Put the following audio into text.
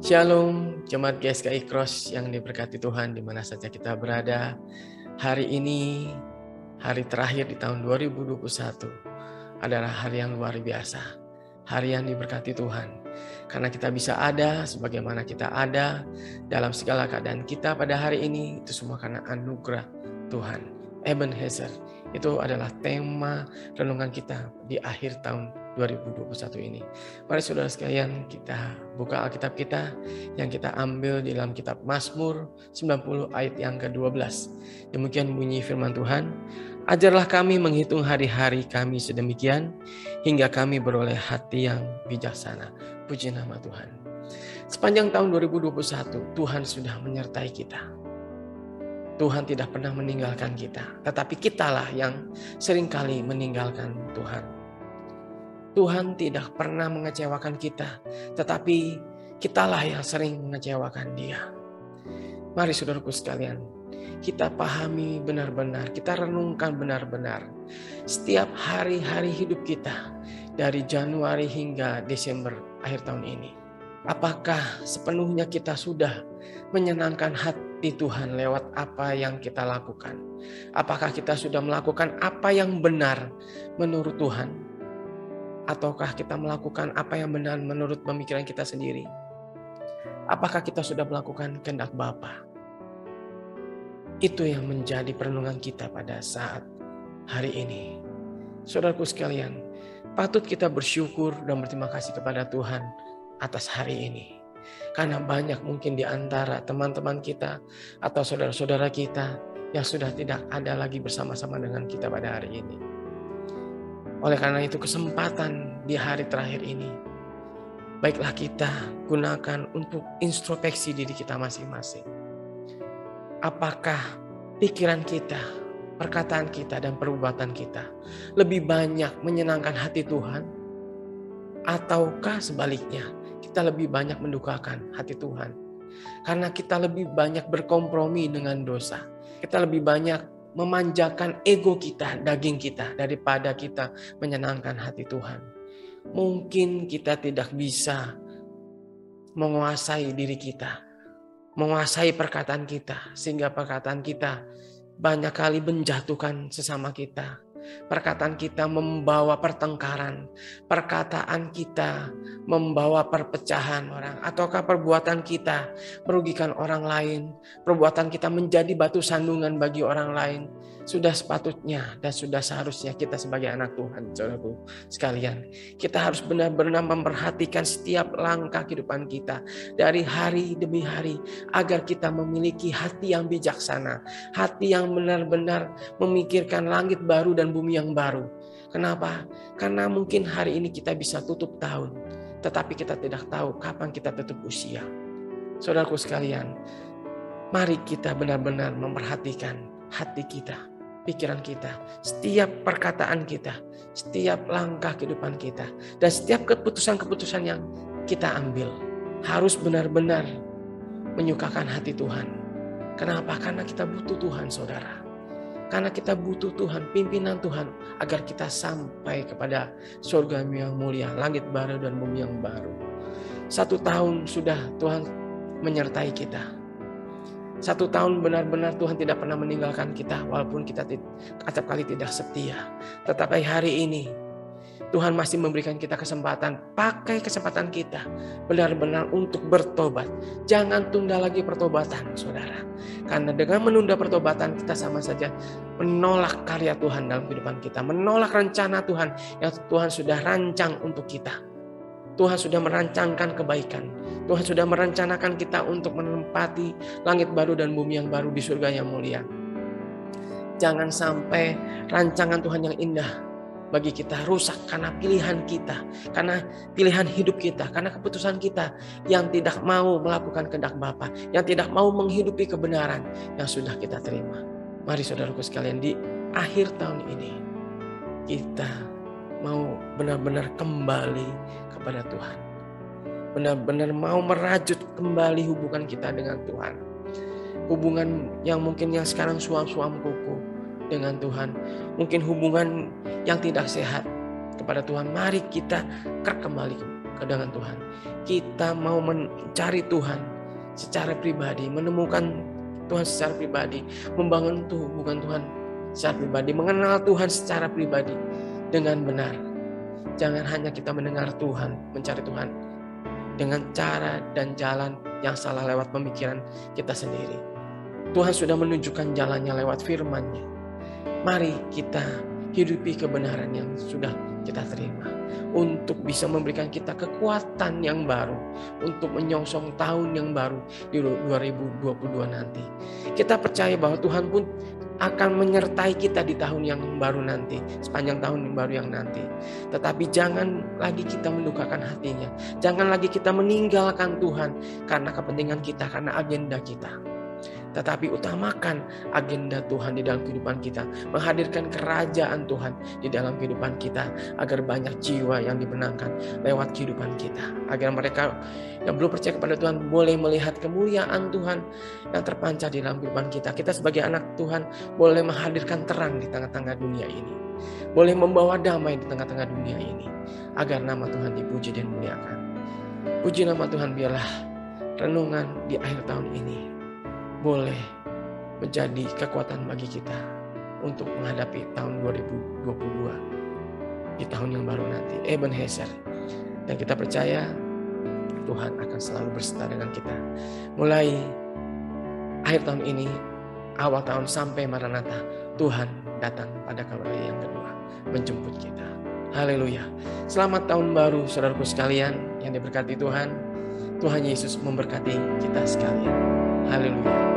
Shalom, jemaat GSKI Cross yang diberkati Tuhan di mana saja kita berada. Hari ini, hari terakhir di tahun 2021 adalah hari yang luar biasa. Hari yang diberkati Tuhan. Karena kita bisa ada sebagaimana kita ada dalam segala keadaan kita pada hari ini, itu semua karena anugerah Tuhan. Ebenezer, itu adalah tema renungan kita di akhir tahun 2021 ini. Mari saudara sekalian, kita buka Alkitab kita yang kita ambil di dalam kitab Mazmur 90 ayat yang ke-12. Demikian bunyi firman Tuhan, ajarlah kami menghitung hari-hari kami sedemikian, hingga kami beroleh hati yang bijaksana. Puji nama Tuhan. Sepanjang tahun 2021, Tuhan sudah menyertai kita. Tuhan tidak pernah meninggalkan kita, tetapi kitalah yang seringkali meninggalkan Tuhan. Tuhan tidak pernah mengecewakan kita, tetapi kitalah yang sering mengecewakan Dia. Mari saudaraku sekalian, kita pahami benar-benar, kita renungkan benar-benar setiap hari-hari hidup kita dari Januari hingga Desember akhir tahun ini. Apakah sepenuhnya kita sudah menyenangkan hati Tuhan lewat apa yang kita lakukan? Apakah kita sudah melakukan apa yang benar menurut Tuhan? Ataukah kita melakukan apa yang benar menurut pemikiran kita sendiri? Apakah kita sudah melakukan kehendak Bapa? Itu yang menjadi perenungan kita pada saat hari ini. Saudaraku sekalian, patut kita bersyukur dan berterima kasih kepada Tuhan atas hari ini. Karena banyak mungkin di antara teman-teman kita atau saudara-saudara kita yang sudah tidak ada lagi bersama-sama dengan kita pada hari ini. Oleh karena itu kesempatan di hari terakhir ini, baiklah kita gunakan untuk introspeksi diri kita masing-masing. Apakah pikiran kita, perkataan kita, dan perbuatan kita lebih banyak menyenangkan hati Tuhan? Ataukah sebaliknya, kita lebih banyak mendukakan hati Tuhan? Karena kita lebih banyak berkompromi dengan dosa. Kita lebih banyak memanjakan ego kita, daging kita, daripada kita menyenangkan hati Tuhan. Mungkin kita tidak bisa menguasai diri kita, menguasai perkataan kita, sehingga perkataan kita banyak kali menjatuhkan sesama kita. Perkataan kita membawa pertengkaran, perkataan kita membawa perpecahan orang, ataukah perbuatan kita merugikan orang lain, perbuatan kita menjadi batu sandungan bagi orang lain. Sudah sepatutnya dan sudah seharusnya kita sebagai anak Tuhan, saudaraku sekalian, kita harus benar-benar memperhatikan setiap langkah kehidupan kita dari hari demi hari, agar kita memiliki hati yang bijaksana, hati yang benar-benar memikirkan langit baru dan bumi yang baru. Kenapa? Karena mungkin hari ini kita bisa tutup tahun, tetapi kita tidak tahu kapan kita tutup usia. Saudaraku sekalian, mari kita benar-benar memperhatikan hati kita, pikiran kita, setiap perkataan kita, setiap langkah kehidupan kita, dan setiap keputusan-keputusan yang kita ambil harus benar-benar menyukakan hati Tuhan. Kenapa? Karena kita butuh Tuhan, saudara. Karena kita butuh Tuhan, pimpinan Tuhan, agar kita sampai kepada surga yang mulia, langit baru dan bumi yang baru. 1 tahun sudah Tuhan menyertai kita. 1 tahun benar-benar Tuhan tidak pernah meninggalkan kita, walaupun kita acap kali tidak setia. Tetapi hari ini Tuhan masih memberikan kita kesempatan, pakai kesempatan kita benar-benar untuk bertobat. Jangan tunda lagi pertobatan, saudara. Karena dengan menunda pertobatan kita sama saja menolak karya Tuhan dalam kehidupan kita, menolak rencana Tuhan yang Tuhan sudah rancang untuk kita. Tuhan sudah merancangkan kebaikan. Tuhan sudah merencanakan kita untuk menempati langit baru dan bumi yang baru di surga yang mulia. Jangan sampai rancangan Tuhan yang indah bagi kita rusak karena pilihan kita, karena pilihan hidup kita, karena keputusan kita yang tidak mau melakukan kehendak Bapa, yang tidak mau menghidupi kebenaran yang sudah kita terima. Mari saudaraku sekalian, di akhir tahun ini kita mau benar-benar kembali kepada Tuhan. Benar-benar mau merajut kembali hubungan kita dengan Tuhan. Hubungan yang mungkin yang sekarang suam-suam kuku dengan Tuhan, mungkin hubungan yang tidak sehat kepada Tuhan. Mari kita kembali dengan Tuhan. Kita mau mencari Tuhan secara pribadi, menemukan Tuhan secara pribadi, membangun hubungan Tuhan secara pribadi, mengenal Tuhan secara pribadi dengan benar. Jangan hanya kita mendengar Tuhan, mencari Tuhan dengan cara dan jalan yang salah lewat pemikiran kita sendiri. Tuhan sudah menunjukkan jalannya lewat firman-Nya. Mari kita hidupi kebenaran yang sudah kita terima untuk bisa memberikan kita kekuatan yang baru untuk menyongsong tahun yang baru di 2022 nanti. Kita percaya bahwa Tuhan pun akan menyertai kita di tahun yang baru nanti, sepanjang tahun yang baru yang nanti. Tetapi jangan lagi kita mendukakan hatinya. Jangan lagi kita meninggalkan Tuhan karena kepentingan kita, karena agenda kita. Tetapi utamakan agenda Tuhan di dalam kehidupan kita. Menghadirkan kerajaan Tuhan di dalam kehidupan kita. Agar banyak jiwa yang dimenangkan lewat kehidupan kita. Agar mereka yang belum percaya kepada Tuhan boleh melihat kemuliaan Tuhan yang terpancar di dalam kehidupan kita. Kita sebagai anak Tuhan boleh menghadirkan terang di tengah-tengah dunia ini. Boleh membawa damai di tengah-tengah dunia ini. Agar nama Tuhan dipuji dan dimuliakan. Puji nama Tuhan, biarlah renungan di akhir tahun ini boleh menjadi kekuatan bagi kita untuk menghadapi tahun 2022 di tahun yang baru nanti, Ebenezer. Dan kita percaya Tuhan akan selalu berserta dengan kita. Mulai akhir tahun ini, awal tahun sampai Maranatha, Tuhan datang pada kali yang kedua menjemput kita. Haleluya. Selamat tahun baru saudaraku sekalian yang diberkati Tuhan. Tuhan Yesus memberkati kita sekalian. Haleluya.